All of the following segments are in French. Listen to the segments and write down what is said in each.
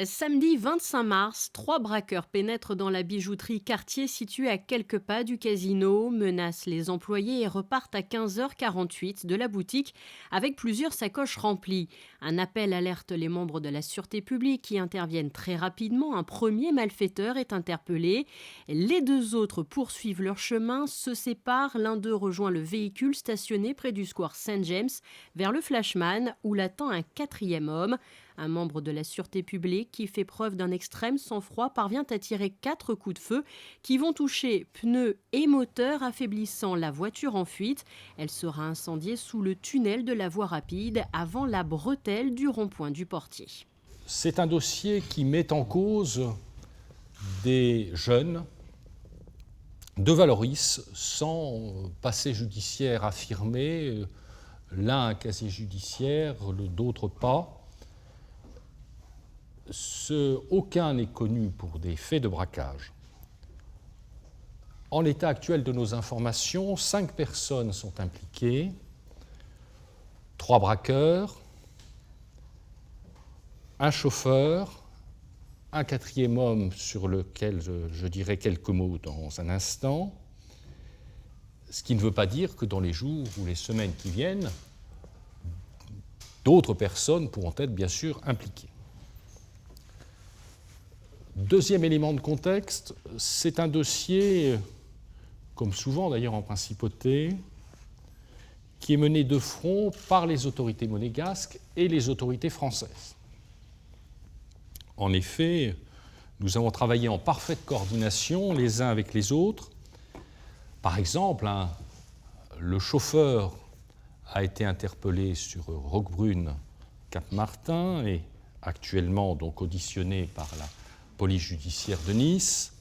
Samedi 25 mars, 3 braqueurs pénètrent dans la bijouterie Cartier située à quelques pas du casino, menacent les employés et repartent à 15h48 de la boutique avec plusieurs sacoches remplies. Un appel alerte les membres de la sûreté publique qui interviennent très rapidement. Un premier malfaiteur est interpellé. Les deux autres poursuivent leur chemin, se séparent. L'un d'eux rejoint le véhicule stationné près du square Saint James vers le Flashman où l'attend un quatrième homme. Un membre de la sûreté publique qui fait preuve d'un extrême sang-froid parvient à tirer 4 coups de feu qui vont toucher pneus et moteur, affaiblissant la voiture en fuite. Elle sera incendiée sous le tunnel de la voie rapide avant la bretelle du rond-point du Portier. C'est un dossier qui met en cause des jeunes de Valoris sans passé judiciaire affirmé, l'un un casier judiciaire, l'autre pas. Aucun n'est connu pour des faits de braquage. En l'état actuel de nos informations, 5 personnes sont impliquées, 3 braqueurs, un chauffeur, un quatrième homme sur lequel je dirai quelques mots dans un instant, ce qui ne veut pas dire que dans les jours ou les semaines qui viennent, d'autres personnes pourront être bien sûr impliquées. Deuxième élément de contexte, c'est un dossier, comme souvent d'ailleurs en principauté, qui est mené de front par les autorités monégasques et les autorités françaises. En effet, nous avons travaillé en parfaite coordination les uns avec les autres. Par exemple, le chauffeur a été interpellé sur Roquebrune, Cap-Martin et actuellement donc auditionné par la police judiciaire de Nice.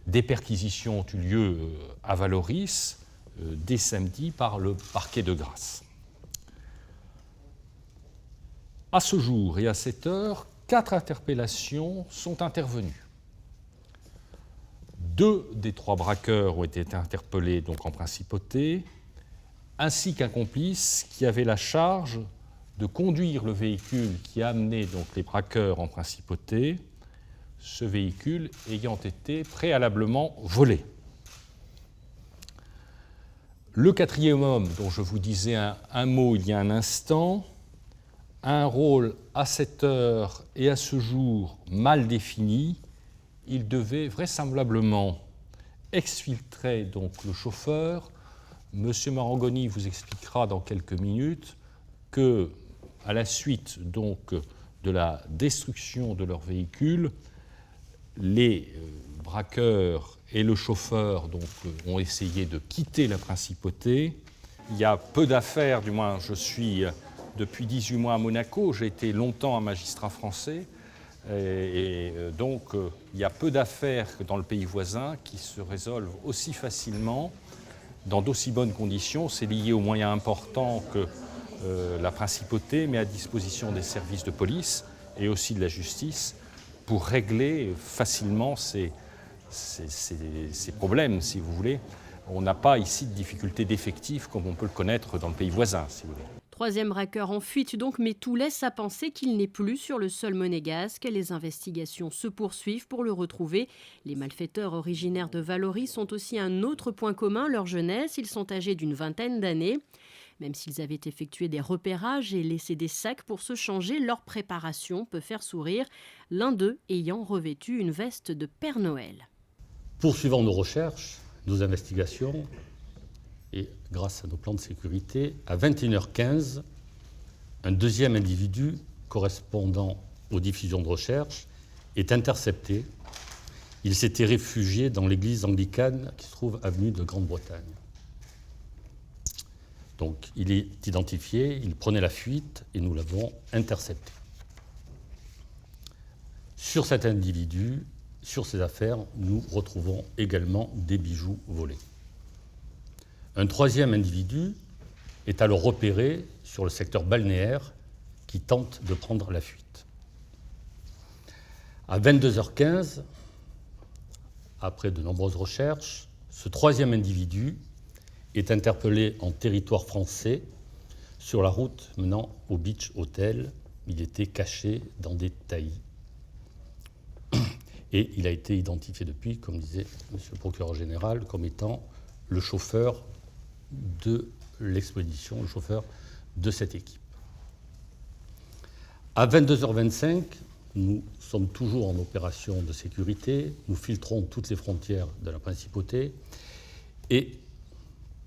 Des perquisitions ont eu lieu à Valoris dès samedi par le parquet de Grasse. À ce jour et à cette heure, 4 interpellations sont intervenues. 2 des 3 braqueurs ont été interpellés donc en principauté, ainsi qu'un complice qui avait la charge de conduire le véhicule qui a amené donc les braqueurs en principauté, ce véhicule ayant été préalablement volé. Le quatrième homme, dont je vous disais un mot il y a un instant, a un rôle à cette heure et à ce jour mal défini. Il devait vraisemblablement exfiltrer donc le chauffeur. Monsieur Marangoni vous expliquera dans quelques minutes que, à la suite donc de la destruction de leur véhicule, les braqueurs et le chauffeur donc, ont essayé de quitter la principauté. Il y a peu d'affaires, du moins je suis depuis 18 mois à Monaco, j'ai été longtemps un magistrat français, et donc il y a peu d'affaires dans le pays voisin qui se résolvent aussi facilement, dans d'aussi bonnes conditions. C'est lié aux moyens importants que la principauté met à disposition des services de police et aussi de la justice pour régler facilement ces problèmes, si vous voulez. On n'a pas ici de difficulté d'effectifs comme on peut le connaître dans le pays voisin, si vous voulez. Troisième braqueur en fuite donc, mais tout laisse à penser qu'il n'est plus sur le sol monégasque. Les investigations se poursuivent pour le retrouver. Les malfaiteurs originaires de Valoris ont aussi un autre point commun, leur jeunesse. Ils sont âgés d'une vingtaine d'années. Même s'ils avaient effectué des repérages et laissé des sacs pour se changer, leur préparation peut faire sourire, l'un d'eux ayant revêtu une veste de Père Noël. Poursuivant nos recherches, nos investigations, et grâce à nos plans de sécurité, à 21h15, un deuxième individu correspondant aux diffusions de recherche est intercepté. Il s'était réfugié dans l'église anglicane qui se trouve avenue de Grande-Bretagne. Donc il est identifié, il prenait la fuite et nous l'avons intercepté. Sur cet individu, sur ses affaires, nous retrouvons également des bijoux volés. Un troisième individu est alors repéré sur le secteur balnéaire qui tente de prendre la fuite. À 22h15, après de nombreuses recherches, ce troisième individu est interpellé en territoire français sur la route menant au Beach Hotel. Il était caché dans des taillis. Et il a été identifié depuis, comme disait M. le procureur général, comme étant le chauffeur de l'expédition, le chauffeur de cette équipe. À 22h25, nous sommes toujours en opération de sécurité, nous filtrons toutes les frontières de la principauté et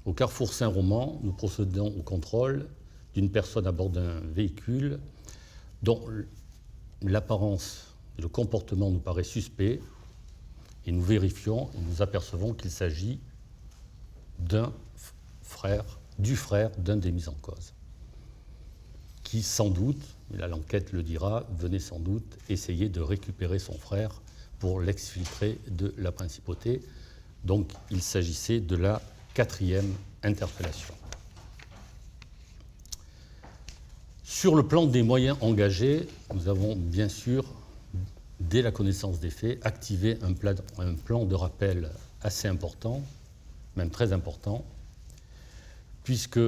au carrefour Saint-Roman, nous procédons au contrôle d'une personne à bord d'un véhicule dont l'apparence et le comportement nous paraît suspect et nous vérifions et nous apercevons qu'il s'agit du frère d'un des mis en cause qui sans doute, mais là l'enquête le dira, venait sans doute essayer de récupérer son frère pour l'exfiltrer de la principauté. Donc il s'agissait de la 4e interpellation. Sur le plan des moyens engagés, nous avons bien sûr, dès la connaissance des faits, activé un plan de rappel assez important, même très important, puisque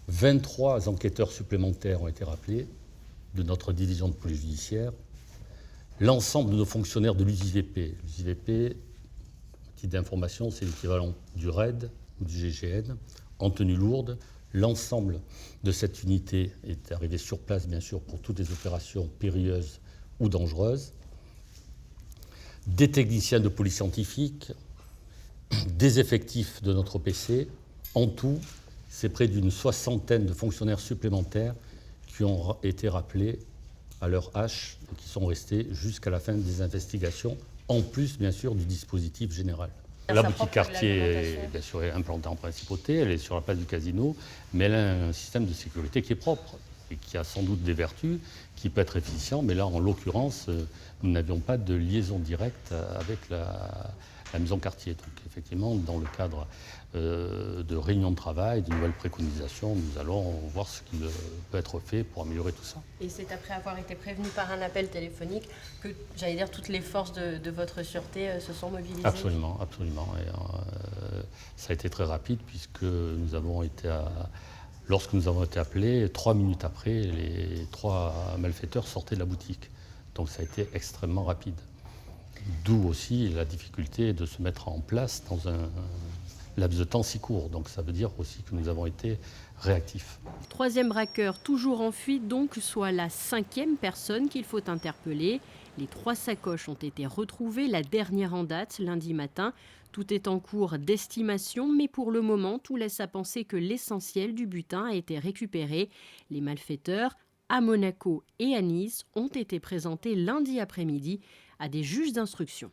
23 enquêteurs supplémentaires ont été rappelés de notre division de police judiciaire, l'ensemble de nos fonctionnaires de l'UJVP. L'UJVP, titre d'information, c'est l'équivalent du RAID ou du GIGN, en tenue lourde. L'ensemble de cette unité est arrivé sur place, bien sûr, pour toutes les opérations périlleuses ou dangereuses. Des techniciens de police scientifique, des effectifs de notre OPC. En tout, c'est près d'une 60aine de fonctionnaires supplémentaires qui ont été rappelés à leur hache et qui sont restés jusqu'à la fin des investigations, en plus, bien sûr, du dispositif général. La boutique Cartier est bien sûr implantée en principauté, elle est sur la place du casino, mais elle a un système de sécurité qui est propre et qui a sans doute des vertus, qui peut être efficient, mais là, en l'occurrence, nous n'avions pas de liaison directe avec la maison Cartier. Donc, effectivement, dans le cadre de réunions de travail, de nouvelles préconisations, nous allons voir ce qui peut être fait pour améliorer tout ça. Et c'est après avoir été prévenu par un appel téléphonique que, j'allais dire, toutes les forces de votre sûreté se sont mobilisées? Absolument, absolument. Et, ça a été très rapide puisque lorsque nous avons été appelés, 3 minutes après, les 3 malfaiteurs sortaient de la boutique. Donc ça a été extrêmement rapide. D'où aussi la difficulté de se mettre en place dans un laps de temps si court. Donc ça veut dire aussi que nous avons été réactifs. 3e braqueur toujours en fuite, donc, soit la 5e personne qu'il faut interpeller. Les 3 sacoches ont été retrouvées, la dernière en date, lundi matin. Tout est en cours d'estimation, mais pour le moment, tout laisse à penser que l'essentiel du butin a été récupéré. Les malfaiteurs, à Monaco et à Nice, ont été présentés lundi après-midi à des juges d'instruction.